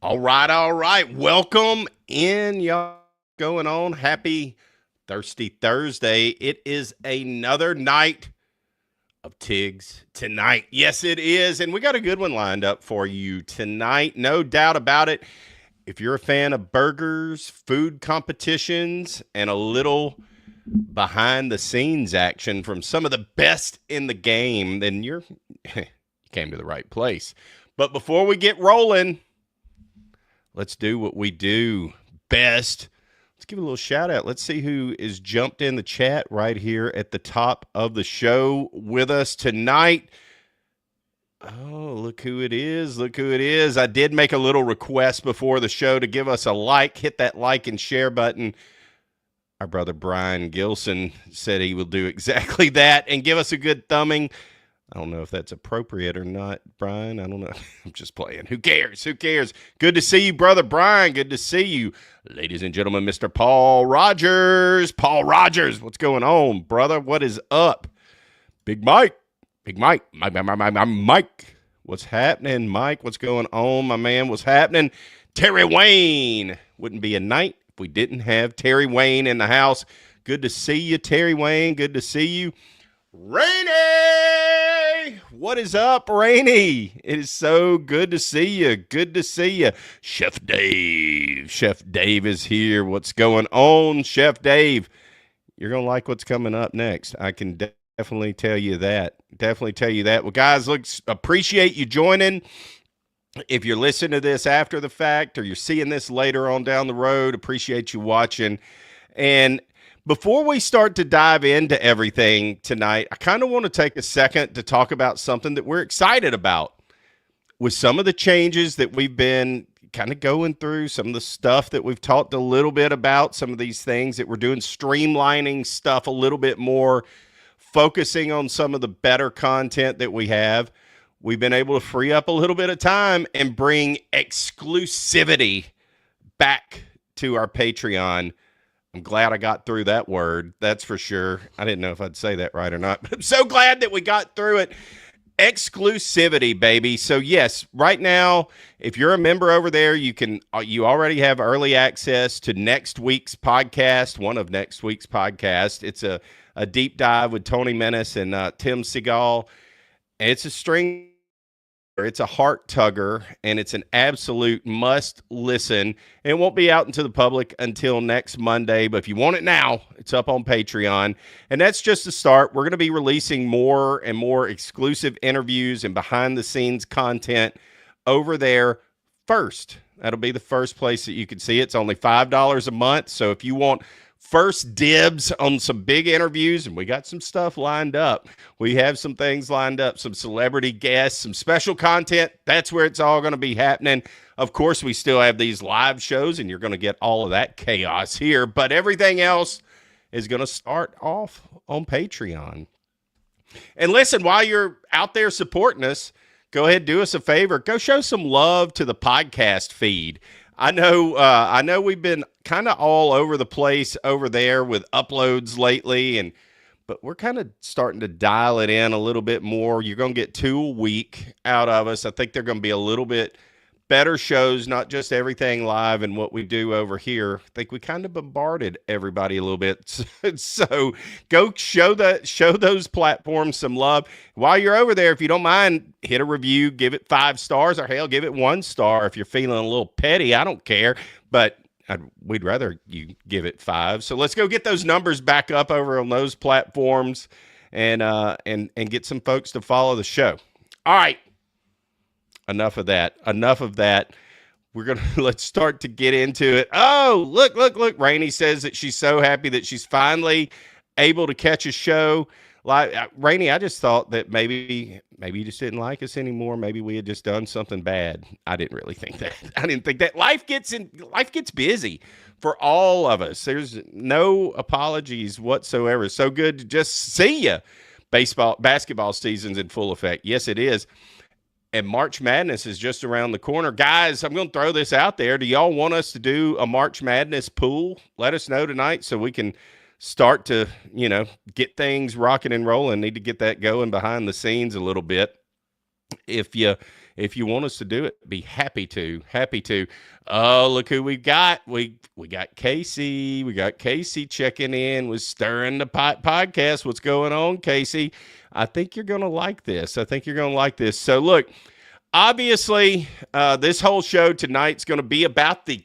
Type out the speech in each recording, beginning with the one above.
All right. Welcome in, y'all. Going on. Happy Thirsty Thursday. It is another night of Tigs tonight. Yes, it is. And we got a good one lined up for you tonight. No doubt about it. If you're a fan of burgers, food competitions, and a little behind the scenes action from some of the best in the game, then you came to the right place. But before we get rolling, let's do what we do best. Let's give a little shout out. Let's see who is jumped in the chat right here at the top of the show with us tonight. Oh, look who it is. Look who it is. I did make a little request before the show to give us a like. Hit that like and share button. Our brother Brian Gilson said he will do exactly that and give us a good thumbing. I don't know if that's appropriate or not, Brian. I don't know. I'm just playing. Who cares? Who cares? Good to see you, brother Brian. Good to see you. Ladies and gentlemen, Mr. Paul Rogers. Paul Rogers, what's going on, brother? What is up? Big Mike. Big Mike. Mike. What's happening, Mike? What's going on, my man? What's happening? Terry Wayne. Wouldn't be a night if we didn't have Terry Wayne in the house. Good to see you, Terry Wayne. Good to see you. Rainy! What is up, Rainy? It is so good to see you. Good to see you. Chef Dave. Chef Dave is here. What's going on, Chef Dave? You're going to like what's coming up next. I can definitely tell you that. Definitely tell you that. Well, guys, look, appreciate you joining. If you're listening to this after the fact or you're seeing this later on down the road, appreciate you watching. And before we start to dive into everything tonight, I kind of want to take a second to talk about something that we're excited about. With some of the changes that we've been kind of going through, some of the stuff that we've talked a little bit about, some of these things that we're doing, streamlining stuff a little bit more, focusing on some of the better content that we have, we've been able to free up a little bit of time and bring exclusivity back to our Patreon. I'm glad I got through that word. That's for sure. I didn't know if I'd say that right or not, but I'm so glad that we got through it. Exclusivity, baby. So yes, right now, if you're a member over there, you already have early access to next week's podcast, one of next week's podcasts. It's a deep dive with Tony Menace and Tim Seagal. It's a string. It's a heart tugger, and it's an absolute must listen. It won't be out into the public until next Monday, but if you want it now, it's up on Patreon. And that's just the start. We're going to be releasing more and more exclusive interviews and behind-the-scenes content over there first. That'll be the first place that you can see it. It's only $5 a month, so if you want first dibs on some big interviews, and we got some stuff lined up. We have some things lined up, some celebrity guests, some special content. That's where it's all going to be happening. Of course, we still have these live shows, and you're going to get all of that chaos here, but everything else is going to start off on Patreon. And listen, while you're out there supporting us, go ahead and do us a favor. Go show some love to the podcast feed. I know we've been kind of all over the place over there with uploads lately, but we're kind of starting to dial it in a little bit more. You're going to get 2 a week out of us. I think they're going to be a little bit better shows, not just everything live and what we do over here. I think we kind of bombarded everybody a little bit. So go show those platforms some love. While you're over there, if you don't mind, hit a review, give it 5 stars, or hell, give it 1 star if you're feeling a little petty. I don't care, but we'd rather you give it 5. So let's go get those numbers back up over on those platforms and get some folks to follow the show. All right. Enough of that. Let's start to get into it. Oh, look. Rainey says that she's so happy that she's finally able to catch a show. Like Rainey, I just thought that maybe you just didn't like us anymore. Maybe we had just done something bad. I didn't really think that. I didn't think that. Life gets busy for all of us. There's no apologies whatsoever. So good to just see you. Basketball season's in full effect. Yes, it is. And March Madness is just around the corner. Guys, I'm going to throw this out there. Do y'all want us to do a March Madness pool? Let us know tonight so we can start to, get things rocking and rolling. Need to get that going behind the scenes a little bit. If you want us to do it, be happy to. Happy to. Oh, look who we got. We got Casey. We got Casey checking in with Stirring the Pot podcast. What's going on, Casey? I think you're going to like this. I think you're going to like this. So look, obviously, this whole show tonight's going to be about the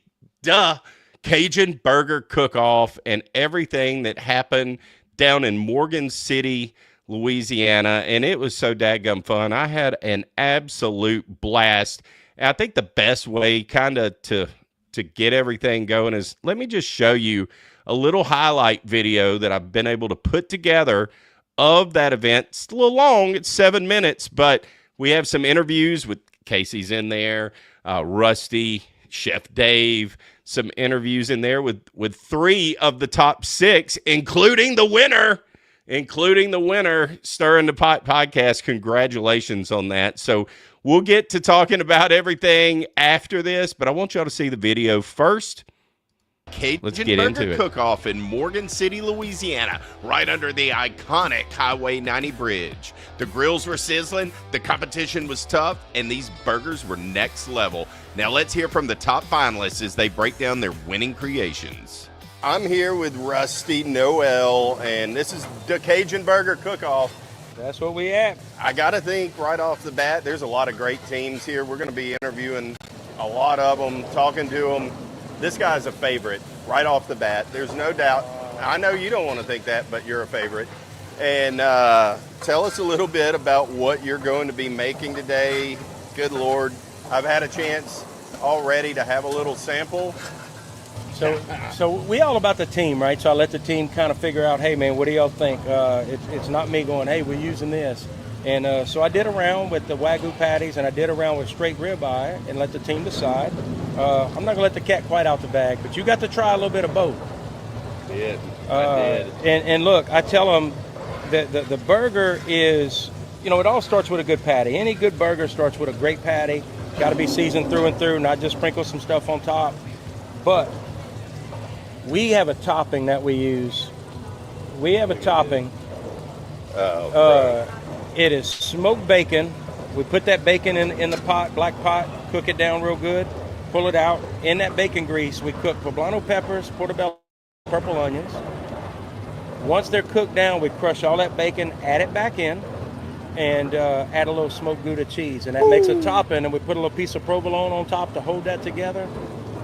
Cajun Burger Cook-Off and everything that happened down in Morgan City, Louisiana, and it was so dadgum fun. I had an absolute blast. And I think the best way kind of to get everything going is let me just show you a little highlight video that I've been able to put together of that event. It's a little long. It's 7 minutes, but we have some interviews with Casey's in there, Rusty, Chef Dave, some interviews in there with 3 of the top 6, including the winner, Stirring the Pot podcast. Congratulations on that. So we'll get to talking about everything after this, but I want y'all to see the video first. Let's get into it. Cook-Off in Morgan City, Louisiana, right under the iconic Highway 90 bridge. The grills were sizzling, the competition was tough, and these burgers were next level. Now let's hear from the top finalists as they break down their winning creations. I'm here with Rusty, Noel, and this is the Cajun Burger Cook-Off. That's what we at. I got to think right off the bat, there's a lot of great teams here. We're going to be interviewing a lot of them, talking to them. This guy's a favorite right off the bat. There's no doubt. I know you don't want to think that, but you're a favorite. And tell us a little bit about what you're going to be making today. Good Lord. I've had a chance already to have a little sample. So we all about the team, right? So I let the team kind of figure out, hey, man, what do y'all think? It's not me going, hey, we're using this. And so I did a round with the Wagyu patties, and I did a round with straight ribeye, and let the team decide. I'm not going to let the cat quite out the bag, but you got to try a little bit of both. I did. And look, I tell them that the burger is, it all starts with a good patty. Any good burger starts with a great patty. Got to be seasoned through and through, not just sprinkle some stuff on top. But we have a topping that we use. We have a topping. It is smoked bacon. We put that bacon in the pot, black pot, cook it down real good, pull it out. In that bacon grease, we cook poblano peppers, portobello, purple onions. Once they're cooked down, we crush all that bacon, add it back in, and add a little smoked Gouda cheese. And that makes a topping, and we put a little piece of provolone on top to hold that together.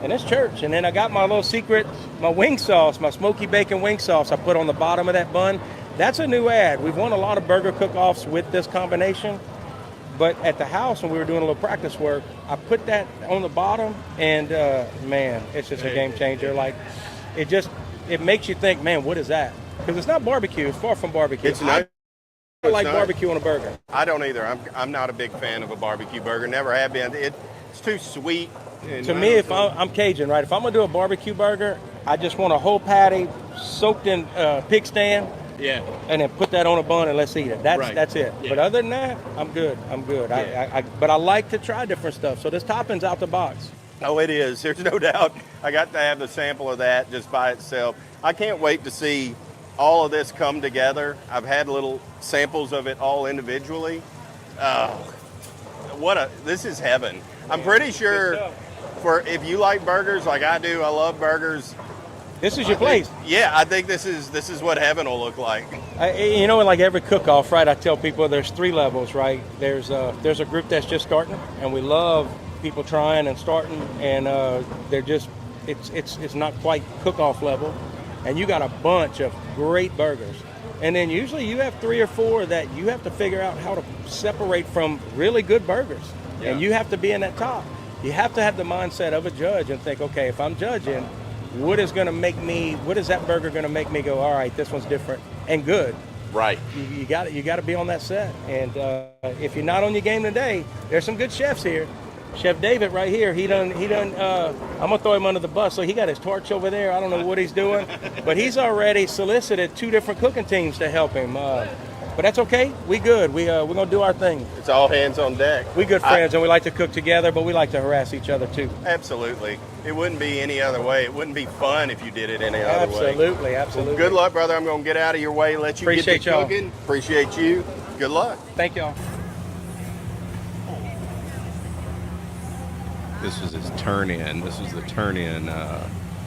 And it's church. And then I got my little secret, my wing sauce, my smoky bacon wing sauce I put on the bottom of that bun. That's a new ad. We've won a lot of burger cook-offs with this combination. But at the house, when we were doing a little practice work, I put that on the bottom, and man, it's just a game changer. Like, it makes you think, man, what is that? Because it's not barbecue. It's far from barbecue. It's not. I don't like barbecue on a burger. I don't either. I'm not a big fan of a barbecue burger. Never have been. It's too sweet. To me, if I'm Cajun, right? If I'm gonna do a barbecue burger, I just want a whole patty soaked in pig stand. Yeah. And then put that on a bun and let's eat it. That's it. Yeah. But other than that, I'm good. Yeah. But I like to try different stuff. So this topping's out the box. Oh, it is. There's no doubt. I got to have the sample of that just by itself. I can't wait to see all of this come together. I've had little samples of it all individually. This is heaven. I'm pretty sure if you like burgers like I do, I love burgers. This is your place. I think this is what heaven will look like. In like every cook-off, right, I tell people there's 3 levels, right? There's a group that's just starting, and we love people trying and starting, and they're just, it's not quite cook-off level. And you got a bunch of great burgers. And then usually you have 3 or 4 that you have to figure out how to separate from really good burgers. Yeah. And you have to be in that top. You have to have the mindset of a judge and think, okay, if I'm judging, what is that burger going to make me go, all right, this one's different and good. Right. You got to be on that set. And if you're not on your game today, there's some good chefs here. Chef David right here, he done. I'm gonna throw him under the bus. So he got his torch over there. I don't know what he's doing, but he's already solicited 2 different cooking teams to help him. But that's okay. We good. We're gonna do our thing. It's all hands on deck. We good friends, and we like to cook together, but we like to harass each other too. Absolutely. It wouldn't be any other way. It wouldn't be fun if you did it any other way. Absolutely. Well, good luck, brother. I'm gonna get out of your way. Let you Appreciate get to cooking. Appreciate you. Good luck. Thank y'all. This was his turn-in. This was the turn-in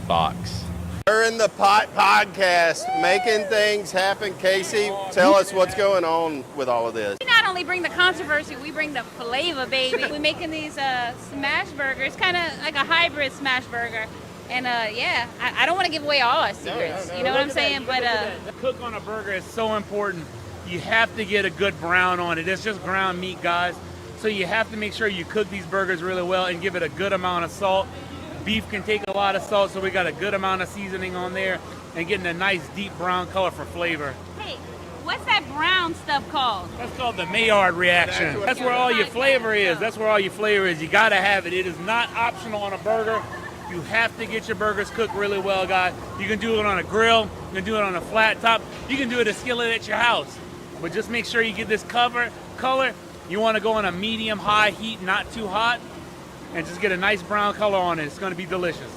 box. We're in the Pot Podcast, making things happen. Casey, tell us what's going on with all of this. We not only bring the controversy, we bring the flavor, baby. We're making these smash burgers, kind of like a hybrid smash burger. And yeah, I don't want to give away all our secrets. You know what I'm saying? But the cook on a burger is so important. You have to get a good brown on it. It's just ground meat, guys. So you have to make sure you cook these burgers really well and give it a good amount of salt. Beef can take a lot of salt, so we got a good amount of seasoning on there and getting a nice deep brown color for flavor. hey, what's that brown stuff called? That's called the Maillard reaction. That's where all your flavor is. That's where all your flavor is. You got to have it. It is not optional on a burger. You have to get your burgers cooked really well, guys. You can do it on a grill. You can do it on a flat top. You can do it a skillet at your house. But just make sure you get this color. You want to go on a medium-high heat, not too hot, and just get a nice brown color on it. It's going to be delicious.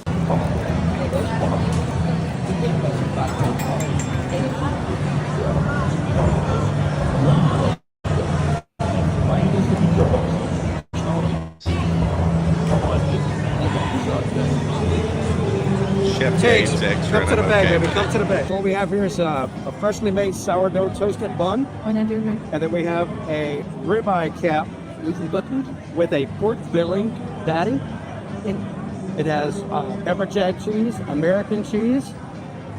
Chef Tigs, Dave's extra. come to the and I'm bag, okay baby. with Come it. to the bag. What we have here is a freshly made sourdough toasted bun, and then we have a ribeye cap with a pork filling patty. It has pepper jack cheese, American cheese,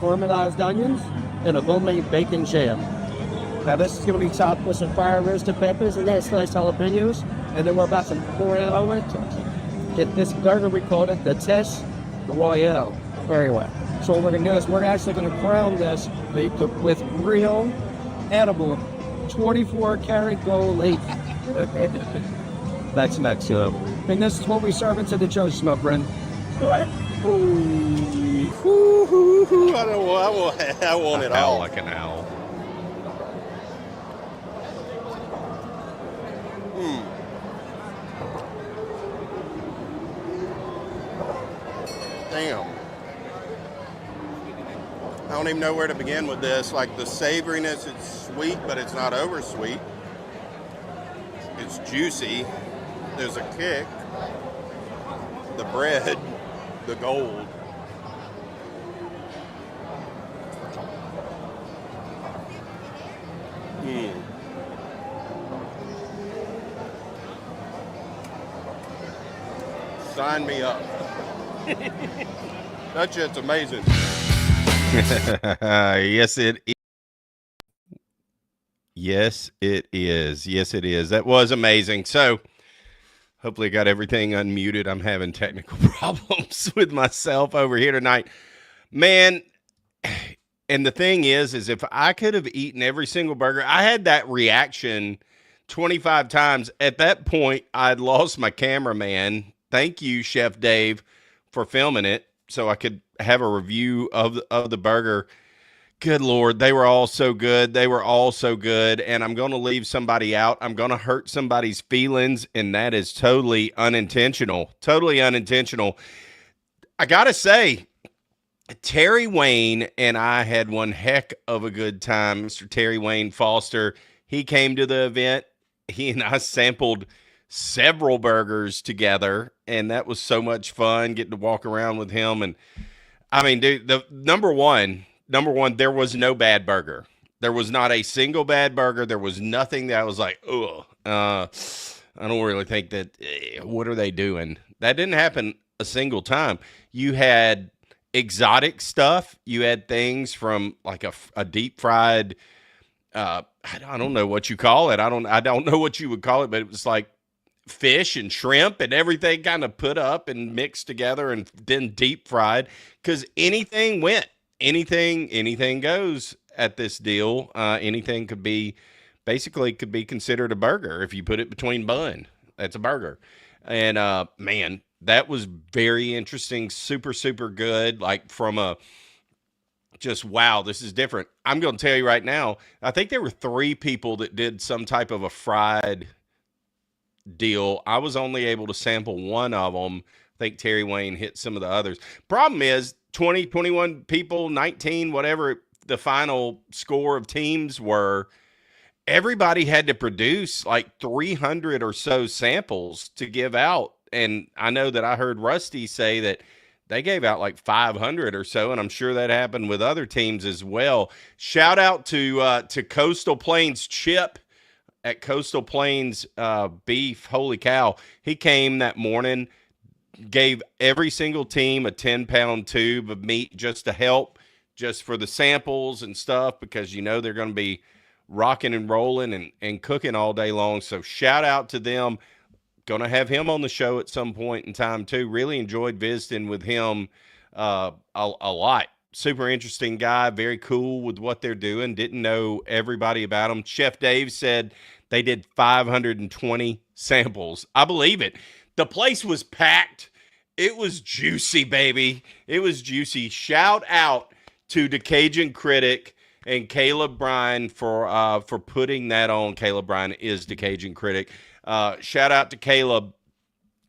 caramelized onions, and a homemade bacon jam. Now this is going to be topped with some fire roasted peppers and then sliced jalapenos, and then we're about to pour it over it. Get this burger, we call it the Test Royale. Very well. So what we're going to do is we're actually going to crown this with real, edible, 24 karat gold leaf. That's next up. And this is what we serve into the toast, my friend. I want it Howl all. like an owl. Damn. I don't even know where to begin with this. Like the savoriness, it's sweet, but it's not over sweet. It's juicy. There's a kick. The bread, the gold. Sign me up. That shit's amazing. Yes, it is. Yes, it is. Yes, it is. That was amazing. So, hopefully, I got everything unmuted. I'm having technical problems with myself over here tonight. Man, and the thing is if I could have eaten every single burger, I had that reaction 25 times. At that point, I'd lost my cameraman. Thank you, Chef Dave, for filming it so I could have a review of the burger. Good Lord, they were all so good. They were all so good, and I'm going to leave somebody out. I'm going to hurt somebody's feelings, and that is totally unintentional. Totally unintentional. I got to say, Terry Wayne and I had one heck of a good time. Mr. Terry Wayne Foster, he came to the event. He and I sampled several burgers together, and that was so much fun getting to walk around with him. And I mean, dude, the number one, there was no bad burger. There was not a single bad burger. There was nothing that I was like, ugh, I don't really think that, what are they doing? That didn't happen a single time. You had exotic stuff. You had things from like a deep fried, I don't know what you call it. I don't know what you would call it, but it was like fish and shrimp and everything kind of put up and mixed together and then deep fried, because anything went. Anything goes at this deal. Anything could be considered a burger. If you put it between bun, that's a burger. And man, that was very interesting. Super, super good. Like from a just, wow, this is different. I'm going to tell you right now, I think there were 3 people that did some type of a fried deal. I was only able to sample one of them. I think Terry Wayne hit some of the others. Problem is 20, 21 people, 19, whatever the final score of teams were, everybody had to produce like 300 or so samples to give out. And I know that I heard Rusty say that they gave out like 500 or so, and I'm sure that happened with other teams as well. Shout out to Coastal Plains Chip at Coastal Plains Beef. Holy cow. He came that morning, gave every single team a 10-pound tube of meat just to help, just for the samples and stuff, because they're going to be rocking and rolling and cooking all day long. So shout out to them. Going to have him on the show at some point in time too. Really enjoyed visiting with him a lot. Super interesting guy, very cool with what they're doing. Didn't know everybody about him. Chef Dave said they did 520 samples. I believe it. The place was packed. It was juicy, baby. It was juicy. Shout out to the Cajun Critic and Caleb Bryan for putting that on. Caleb Bryan is the Cajun Critic. Shout out to Caleb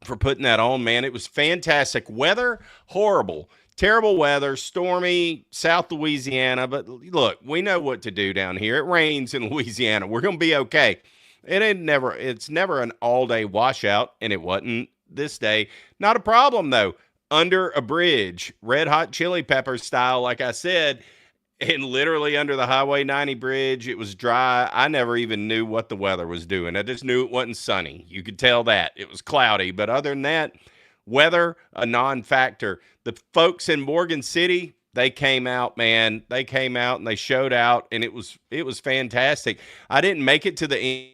for putting that on, man. It was fantastic. Weather, horrible. Terrible weather, stormy, South Louisiana. But look, we know what to do down here. It rains in Louisiana. We're going to be okay. It's never an all-day washout, and it wasn't this day. Not a problem, though. Under a bridge, red hot chili pepper style, like I said, and literally under the Highway 90 bridge, it was dry. I never even knew what the weather was doing. I just knew it wasn't sunny. You could tell that. It was cloudy. But other than that, weather, a non-factor. The folks in Morgan City, they came out, man. They came out and they showed out, and it was fantastic. I didn't make it to the end.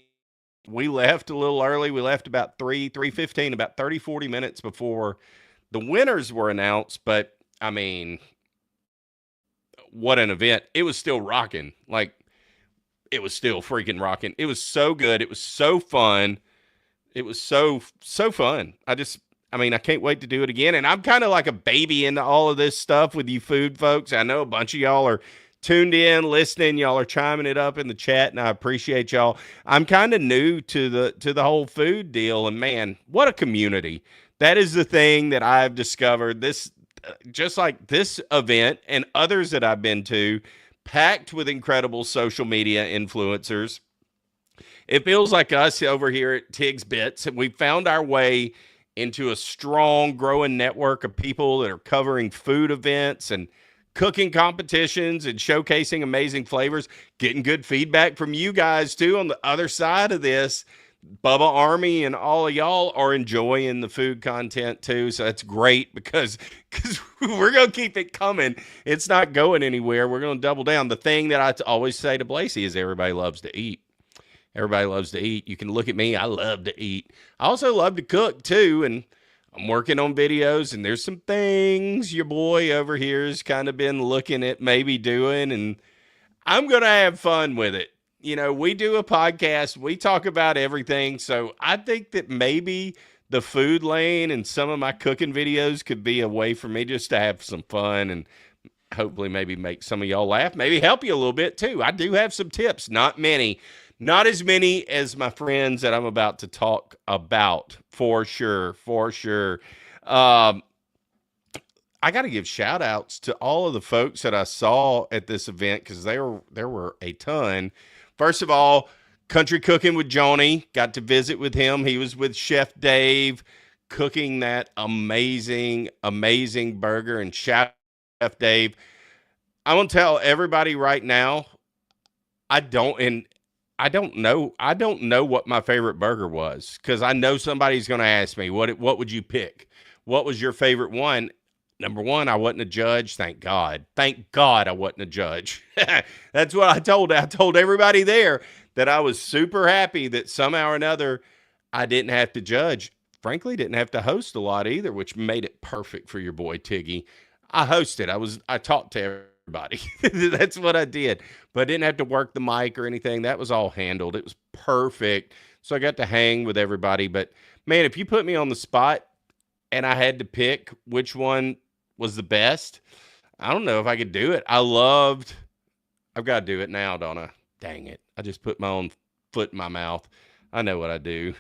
We left a little early. We left about 3:15, about 30, 40 minutes before the winners were announced. But, I mean, what an event. It was still rocking. Like, it was still freaking rocking. It was so good. It was so fun. It was so fun. I can't wait to do it again. And I'm kind of like a baby into all of this stuff with you food folks. I know a bunch of y'all are tuned in, listening. Y'all are chiming it up in the chat, and I appreciate y'all. I'm kind of new to the whole food deal, and man, what a community. That is the thing that I've discovered. This, just like this event and others that I've been to, packed with incredible social media influencers. It feels like us over here at Tigs Bits, and we found our way into a strong, growing network of people that are covering food events and cooking competitions and showcasing amazing flavors, getting good feedback from you guys too on the other side of this. Bubba Army and all of y'all are enjoying the food content too. So that's great because we're going to keep it coming. It's not going anywhere. We're going to double down. The thing that I always say to Blasey is everybody loves to eat. Everybody loves to eat. You can look at me. I love to eat. I also love to cook too. And I'm working on videos, and there's some things your boy over here has kind of been looking at maybe doing, and I'm going to have fun with it. We do a podcast. We talk about everything. So I think that maybe the food lane and some of my cooking videos could be a way for me just to have some fun and hopefully maybe make some of y'all laugh, maybe help you a little bit too. I do have some tips, not many, not as many as my friends that I'm about to talk about, for sure. I got to give shout outs to all of the folks that I saw at this event, because there were a ton. First of all, Country Cooking with Johnny, got to visit with him. He was with Chef Dave cooking that amazing burger, and shout out Chef Dave. I'm going to tell everybody right now, I don't know what my favorite burger was, because I know somebody's going to ask me, what would you pick? What was your favorite one? Number one, I wasn't a judge. Thank God. Thank God I wasn't a judge. That's what I told. I told everybody there that I was super happy that somehow or another I didn't have to judge. Frankly, didn't have to host a lot either, which made it perfect for your boy Tiggy. I hosted. I talked to everybody. That's what I did. But I didn't have to work the mic or anything. That was all handled. It was perfect. So I got to hang with everybody. But man, if you put me on the spot and I had to pick which one was the best, I don't know if I could do it. I've got to do it now, don't I? Dang it. I just put my own foot in my mouth. I know what I do.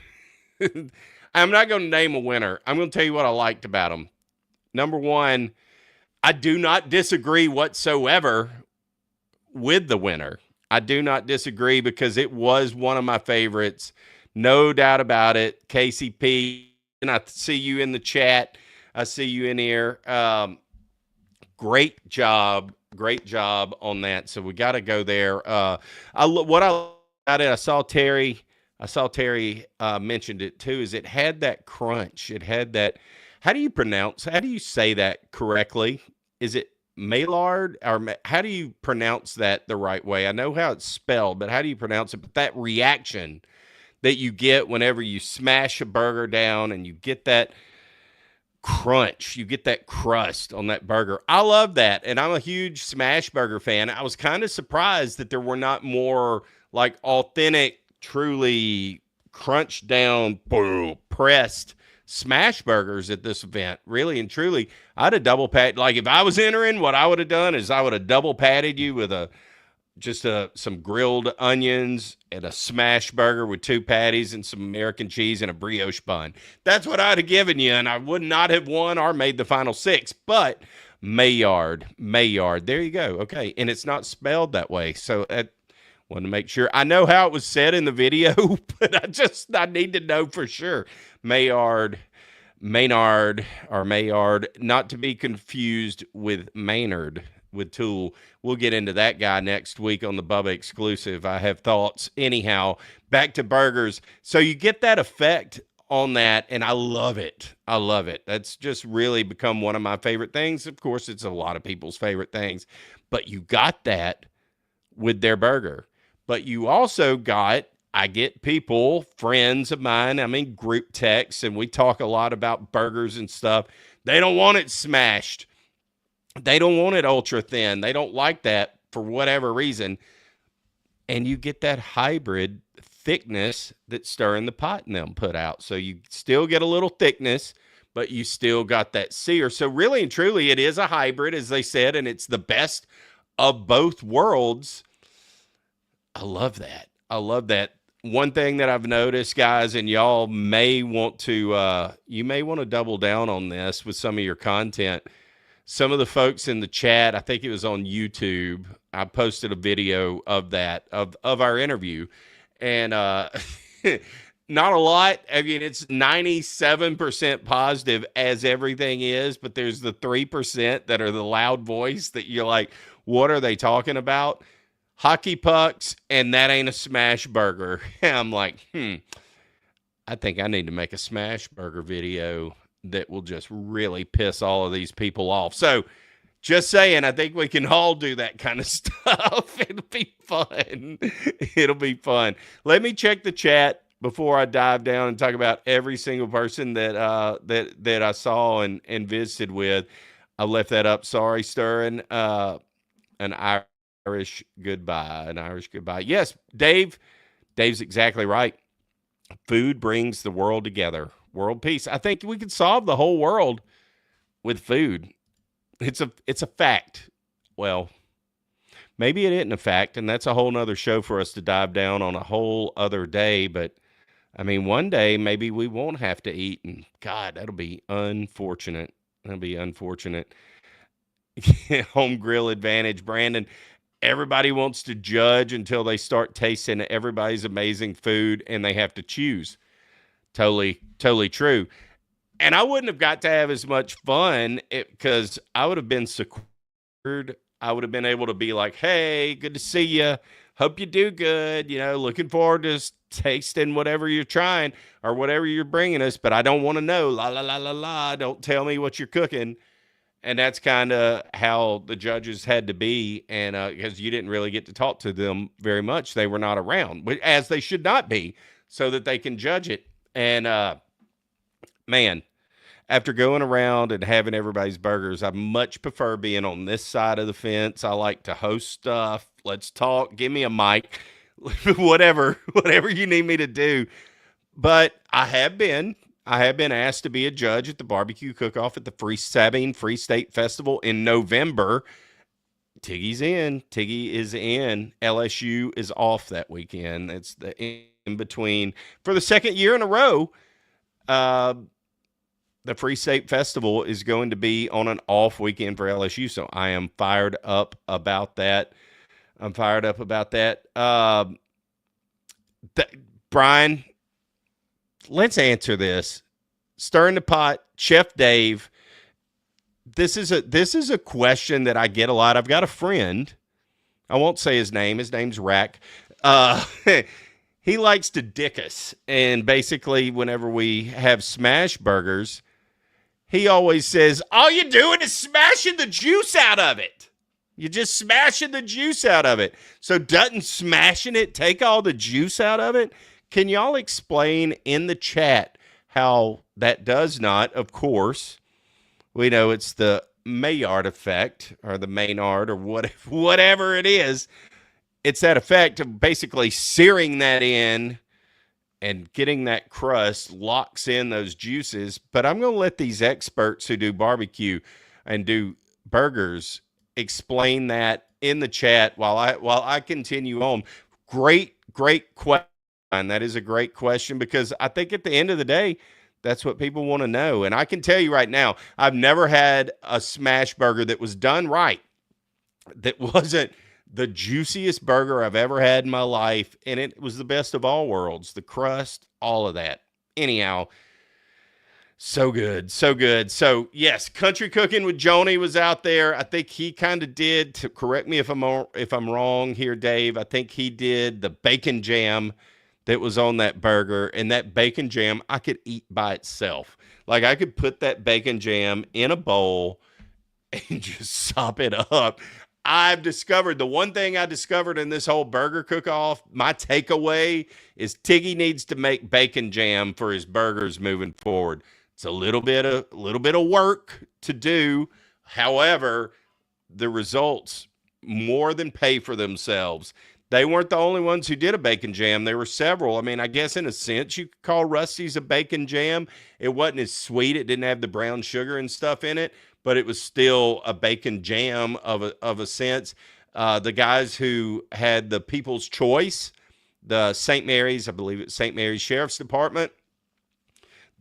I'm not going to name a winner. I'm going to tell you what I liked about them. Number one, I do not disagree whatsoever with the winner. I do not disagree, because it was one of my favorites. No doubt about it. KCP and I see you in the chat. I see you in here. Great job on that. So we got to go there. I saw Terry. Mentioned it too. Is it had that crunch? It had that. How do you say that correctly? Is it Maillard, or how do you pronounce that the right way? I know how it's spelled, but how do you pronounce it? But that reaction that you get whenever you smash a burger down and you get that crunch, you get that crust on that burger. I love that, and I'm a huge smash burger fan. I was kind of surprised that there were not more like authentic, truly crunched down, boom, pressed smash burgers at this event. Really and truly, I'd have double pat. Like if I was entering, what I would have done is I would have double patted you with some grilled onions and a smash burger with 2 patties and some American cheese and a brioche bun. That's what I'd have given you, and I would not have won or made the final 6. But Maillard, there you go. Okay, and it's not spelled that way, so I wanted to make sure. I know how it was said in the video, but I need to know for sure. Maillard, not to be confused with Maynard with Tool. We'll get into that guy next week on the Bubba exclusive. I have thoughts. Anyhow, back to burgers. So you get that effect on that, and I love it. That's just really become one of my favorite things. Of course, it's a lot of people's favorite things, but you got that with their burger. But you also got, I get people, friends of mine, I'm in group texts, and we talk a lot about burgers and stuff. They don't want it smashed. They don't want it ultra thin. They don't like that for whatever reason. And you get that hybrid thickness that Stir in the Pot and them put out. So you still get a little thickness, but you still got that sear. So really and truly, it is a hybrid, as they said, and it's the best of both worlds. I love that. One thing that I've noticed, guys, and y'all may want to, double down on this with some of your content. Some of the folks in the chat, I think it was on YouTube, I posted a video of that, of our interview. And not a lot. I mean, it's 97% positive, as everything is, but there's the 3% that are the loud voice that you're like, what are they talking about? Hockey pucks, and that ain't a smash burger. And I'm like, I think I need to make a smash burger video that will just really piss all of these people off. So just saying, I think we can all do that kind of stuff. It'll be fun. Let me check the chat before I dive down and talk about every single person that I saw and visited with. I left that up. Sorry, Stirring. An Irish goodbye. Yes, Dave's exactly right. Food brings the world together. World peace. I think we could solve the whole world with food. It's a fact. Well, maybe it isn't a fact, and that's a whole nother show for us to dive down on a whole other day. But I mean, one day maybe we won't have to eat, and God, that'll be unfortunate. Home grill advantage, Brandon. Everybody wants to judge until they start tasting everybody's amazing food, and they have to choose. Totally true. And I wouldn't have got to have as much fun because I would have been secured. I would have been able to be like, hey, good to see you. Hope you do good. Looking forward to tasting whatever you're trying or whatever you're bringing us. But I don't want to know. La, la, la, la, la. Don't tell me what you're cooking. And that's kind of how the judges had to be. And because you didn't really get to talk to them very much. They were not around, as they should not be, so that they can judge it. And, man, after going around and having everybody's burgers, I much prefer being on this side of the fence. I like to host stuff. Let's talk. Give me a mic. whatever you need me to do. But I have been asked to be a judge at the barbecue cook-off at the Free State Festival in November. Tiggy is in. LSU is off that weekend. It's the in between for the second year in a row. The Free State Festival is going to be on an off weekend for LSU, so I am fired up about that. Brian, let's answer this Stirring the Pot, Chef Dave. This is a question that I get a lot. I've got a friend. I won't say his name. His name's Rack. He likes to dick us. And basically, whenever we have smash burgers, he always says, all you're doing is smashing the juice out of it. You're just smashing the juice out of it. So doesn't smashing it take all the juice out of it? Can y'all explain in the chat how that does not? Of course, we know it's the Maillard effect or the Maynard or whatever it is. It's that effect of basically searing that in and getting that crust locks in those juices. But I'm going to let these experts who do barbecue and do burgers explain that in the chat while I continue on. Great question. That is a great question because I think at the end of the day, that's what people want to know. And I can tell you right now, I've never had a smash burger that was done right, that wasn't the juiciest burger I've ever had in my life, and it was the best of all worlds. The crust, all of that. Anyhow, so good, so good. So, yes, Country Cooking with Joni was out there. I think he kind of did, to correct me if I'm wrong here, Dave, I think he did the bacon jam that was on that burger, and that bacon jam I could eat by itself. Like, I could put that bacon jam in a bowl and just sop it up. I've discovered, the one thing I discovered in this whole burger cook-off, my takeaway is Tiggy needs to make bacon jam for his burgers moving forward. It's a little bit of work to do. However, the results more than pay for themselves. They weren't the only ones who did a bacon jam. There were several. I mean, I guess in a sense you could call Rusty's a bacon jam. It wasn't as sweet. It didn't have the brown sugar and stuff in it, but it was still a bacon jam of a sense. The guys who had the People's Choice, the St. Mary's, I believe it's St. Mary's Sheriff's Department,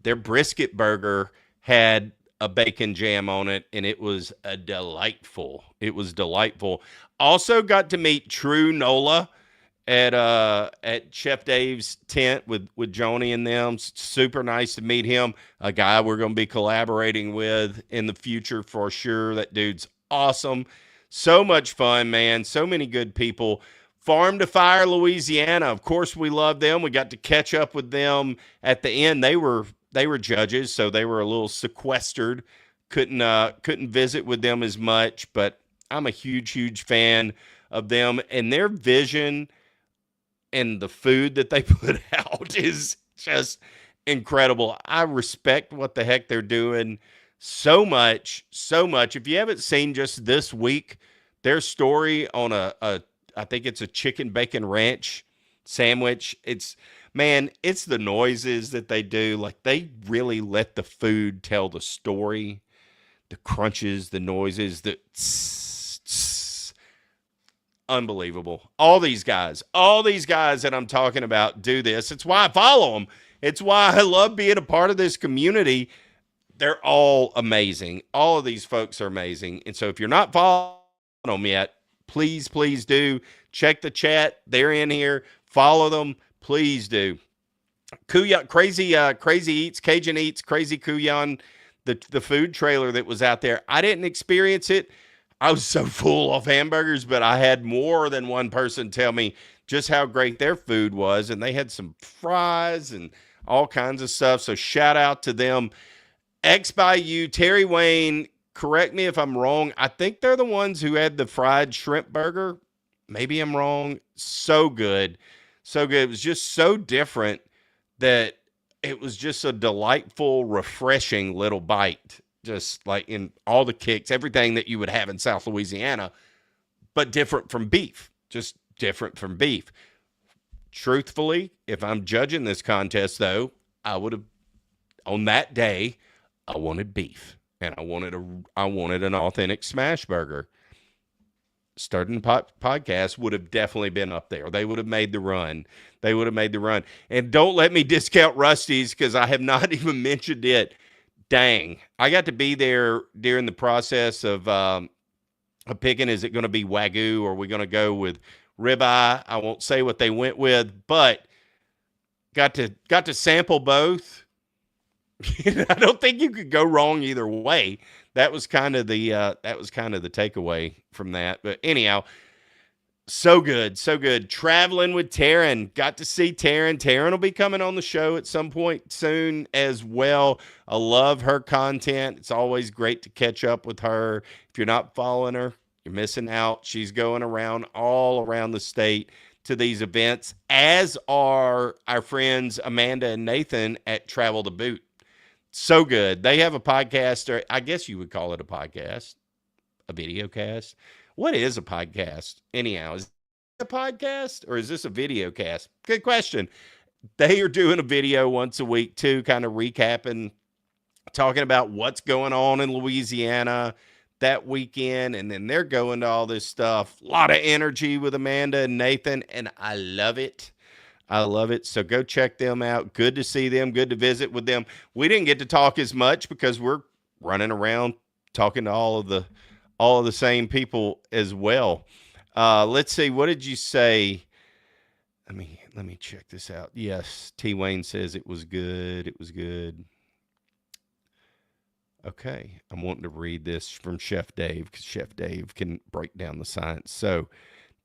their brisket burger had a bacon jam on it, and it was delightful. It was delightful. Also got to meet True Nola at Chef Dave's tent with Joni and them. Super nice to meet him. A guy we're going to be collaborating with in the future for sure. That dude's awesome. So much fun, man. So many good people. Farm to Fire, Louisiana. Of course, we love them. We got to catch up with them at the end. They were judges, so they were a little sequestered. Couldn't visit with them as much, but I'm a huge fan of them, and their vision and the food that they put out is just incredible. I respect what the heck they're doing so much. If you haven't seen just this week, their story on I think it's a chicken bacon ranch sandwich. It's the noises that they do. Like, they really let the food tell the story. The crunches, the noises, the tss, tss. Unbelievable. All these guys that I'm talking about do this. It's why I follow them. It's why I love being a part of this community. They're all amazing. All of these folks are amazing. And so if you're not following them yet, please do. Check the chat. They're in here. Follow them. Please do. Kuya, Crazy Eats, Cajun Eats, Crazy Kuyan, the food trailer that was out there. I didn't experience it. I was so full of hamburgers, but I had more than one person tell me just how great their food was, and they had some fries and all kinds of stuff. So shout out to them. X by You, Terry Wayne, correct me if I'm wrong. I think they're the ones who had the fried shrimp burger. Maybe I'm wrong. So good. So good. It was just so different that it was just a delightful, refreshing little bite. Just like in all the kicks, everything that you would have in South Louisiana, but different from beef. Just different from beef. Truthfully, if I'm judging this contest, though, I would have, on that day, I wanted beef. And I wanted an authentic smash burger. Starting podcast would have definitely been up there. They would have made the run. And don't let me discount Rusty's because I have not even mentioned it. Dang. I got to be there during the process of picking, is it going to be Wagyu or are we going to go with Ribeye? I won't say what they went with, but got to sample both. I don't think you could go wrong either way. That was kind of the takeaway from that. But anyhow, so good, so good. Traveling with Taryn. Got to see Taryn. Taryn will be coming on the show at some point soon as well. I love her content. It's always great to catch up with her. If you're not following her, you're missing out. She's going around all around the state to these events, as are our friends Amanda and Nathan at Travel to Boot. So good. They have a podcast, or I guess you would call it a podcast, a video cast. What is a podcast? Anyhow, is it a podcast or is this a video cast? Good question. They are doing a video once a week too, kind of recapping, talking about what's going on in Louisiana that weekend. And then they're going to all this stuff. A lot of energy with Amanda and Nathan, and I love it. I love it. So go check them out. Good to see them. Good to visit with them. We didn't get to talk as much because we're running around talking to all of the same people as well. Let's see. What did you say? Let me check this out. Yes, T. Wayne says it was good. It was good. Okay, I'm wanting to read this from Chef Dave because Chef Dave can break down the science. So,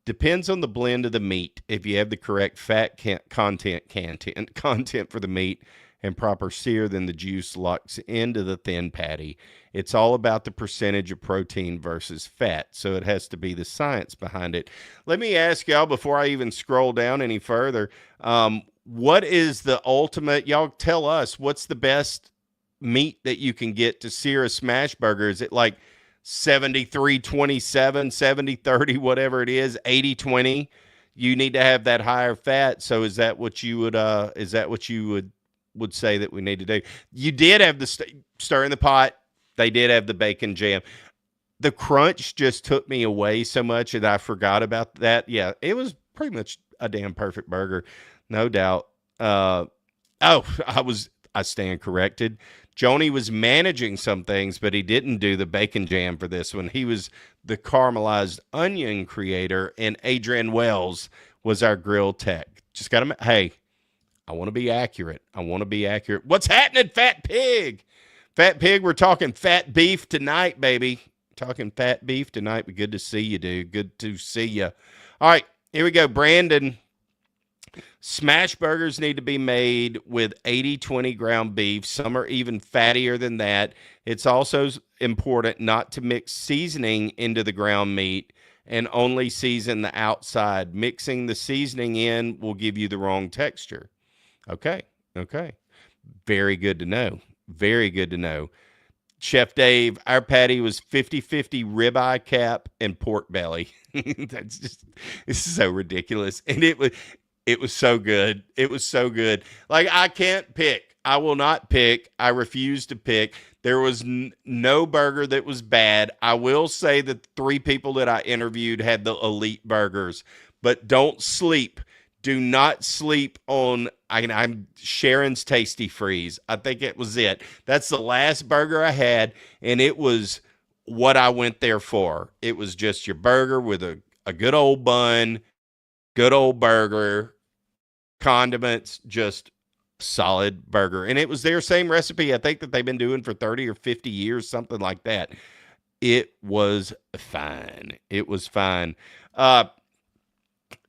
depends on the blend of the meat. If you have the correct fat content for the meat and proper sear, then the juice locks into the thin patty. It's all about the percentage of protein versus fat, so it has to be the science behind it. Let me ask y'all before I even scroll down any further, what is the ultimate, y'all tell us, what's the best meat that you can get to sear a smash burger? Is it like 73-27, 70-30, whatever it is, 80-20? You need to have that higher fat. So is that what you would say that we need to do? You did have the stir in the pot. They did have the bacon jam. The crunch just took me away so much that I forgot about that. Yeah, it was pretty much a damn perfect burger, no doubt. I stand corrected. Joni was managing some things, but he didn't do the bacon jam for this one. He was the caramelized onion creator, and Adrian Wells was our grill tech. Just got to, hey, I want to be accurate. What's happening, Fat Pig? Fat Pig, we're talking fat beef tonight, baby. Talking fat beef tonight. But good to see you, dude. Good to see you. All right, here we go. Brandon, smash burgers need to be made with 80-20 ground beef. Some are even fattier than that. It's also important not to mix seasoning into the ground meat and only season the outside. Mixing the seasoning in will give you the wrong texture. Okay. Very good to know. Very good to know. Chef Dave, our patty was 50-50 ribeye cap and pork belly. This is so ridiculous. And it was so good. It was so good. Like, I can't pick. I will not pick. I refuse to pick. There was no burger that was bad. I will say that the 3 people that I interviewed had the elite burgers. But don't sleep. Do not sleep on I'm Sharon's Tasty Freeze. I think it was it. That's the last burger I had, and it was what I went there for. It was just your burger with a good old bun, good old burger, condiments, just solid burger. And it was their same recipe, I think, that they've been doing for 30 or 50 years, something like that. It was fine. It was fine.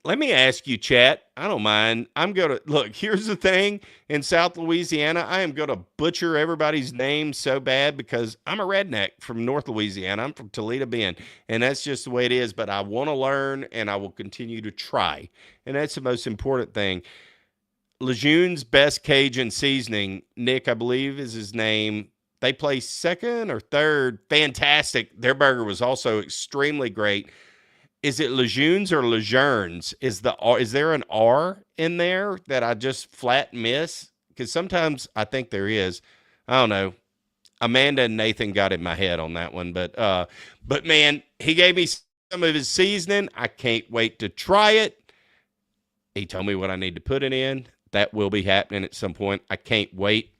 Let me ask you, chat. I don't mind. I'm going to look. Here's the thing. In South Louisiana, I am going to butcher everybody's name so bad because I'm a redneck from North Louisiana. I'm from Toledo Bend, and that's just the way it is. But I want to learn, and I will continue to try. And that's the most important thing. Lejeune's Best Cajun Seasoning, Nick, I believe is his name. They placed second or third. Fantastic. Their burger was also extremely great. Is it Lejeune's or Lejeune's? Is there an R in there that I just flat miss? Because sometimes I think there is. I don't know. Amanda and Nathan got in my head on that one. But man, he gave me some of his seasoning. I can't wait to try it. He told me what I need to put it in. That will be happening at some point. I can't wait.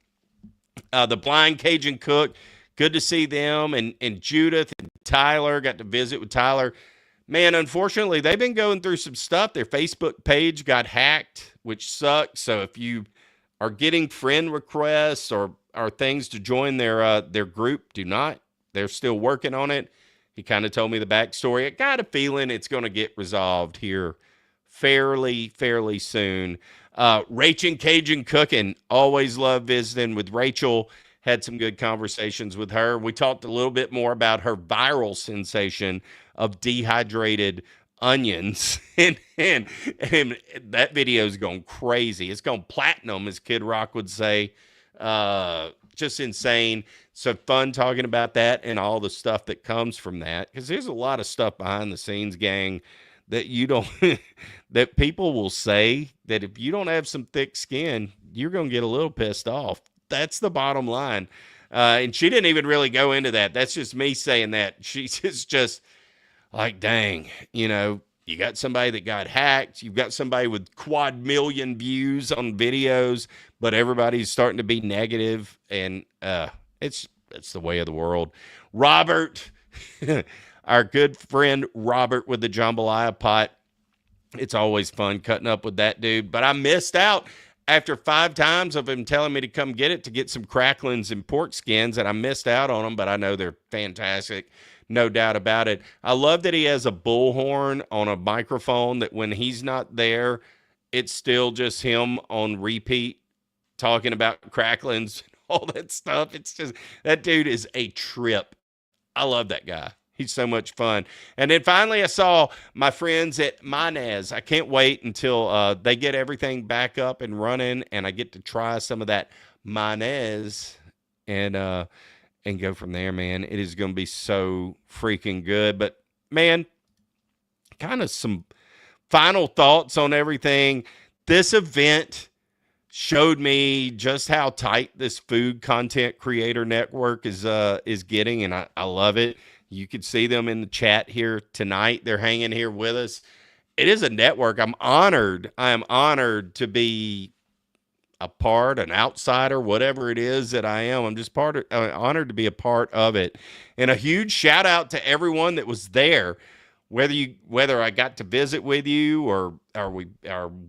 The Blind Cajun Cook, good to see them. And Judith and Tyler, got to visit with Tyler. Man, unfortunately, they've been going through some stuff. Their Facebook page got hacked, which sucks. So if you are getting friend requests or our things to join their group. Do not. They're still working on it. He kind of told me the backstory. I got a feeling it's going to get resolved here fairly soon. Rachel and Cajun Cooking. Always love visiting with Rachel. Had some good conversations with her. We talked a little bit more about her viral sensation of dehydrated onions. and that video's gone crazy. It's gone platinum, as Kid Rock would say. Just insane. So fun talking about that and all the stuff that comes from that. Because there's a lot of stuff behind the scenes, gang, that you don't, that people will say that if you don't have some thick skin, you're going to get a little pissed off. That's the bottom line. And she didn't even really go into that. That's just me saying that. She's just like, dang, you know, you got somebody that got hacked. You've got somebody with quad million views on videos, but everybody's starting to be negative, and it's the way of the world. Robert, our good friend Robert with the jambalaya pot. It's always fun cutting up with that dude, but I missed out after 5 times of him telling me to come get some cracklings and pork skins, and I missed out on them, but I know they're fantastic. No doubt about it. I love that he has a bullhorn on a microphone that when he's not there, it's still just him on repeat talking about cracklings and all that stuff. It's just, that dude is a trip. I love that guy. He's so much fun. And then finally, I saw my friends at Mayonnaise. I can't wait until they get everything back up and running, and I get to try some of that mayonnaise and go from there, man. It is going to be so freaking good. But, man, kind of some final thoughts on everything. This event showed me just how tight this food content creator network is getting, and I love it. You could see them in the chat here tonight. They're hanging here with us. It is a network. I'm honored. I am honored to be a part, an outsider, whatever it is that I am. I'm just honored to be a part of it. And a huge shout out to everyone that was there, whether I got to visit with you or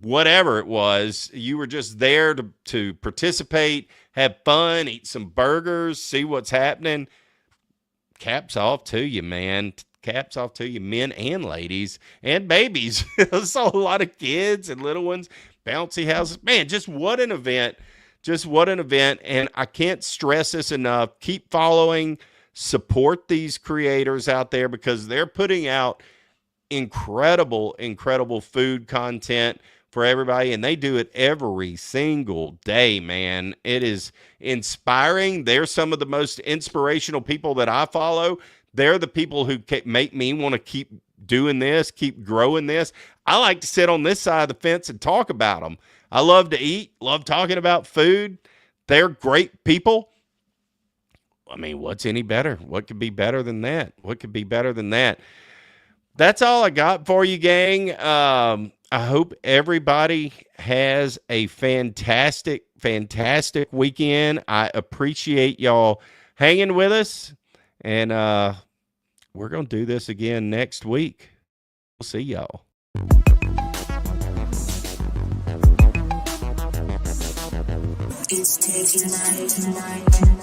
whatever it was. You were just there to participate, have fun, eat some burgers, see what's happening. Caps off to you, man. Caps off to you, men and ladies and babies. I saw a lot of kids and little ones. Bouncy houses. Man, just what an event. Just what an event. And I can't stress this enough. Keep following, support these creators out there because they're putting out incredible food content for everybody. And they do it every single day, man. It is inspiring. They're some of the most inspirational people that I follow. They're the people who make me want to keep doing this, keep growing this. I like to sit on this side of the fence and talk about them. I love to eat, love talking about food. They're great people. I mean, what's any better? What could be better than that? What could be better than that? That's all I got for you, gang. I hope everybody has a fantastic weekend. I appreciate y'all hanging with us. And we're going to do this again next week. We'll see y'all. It's Tigs tonight.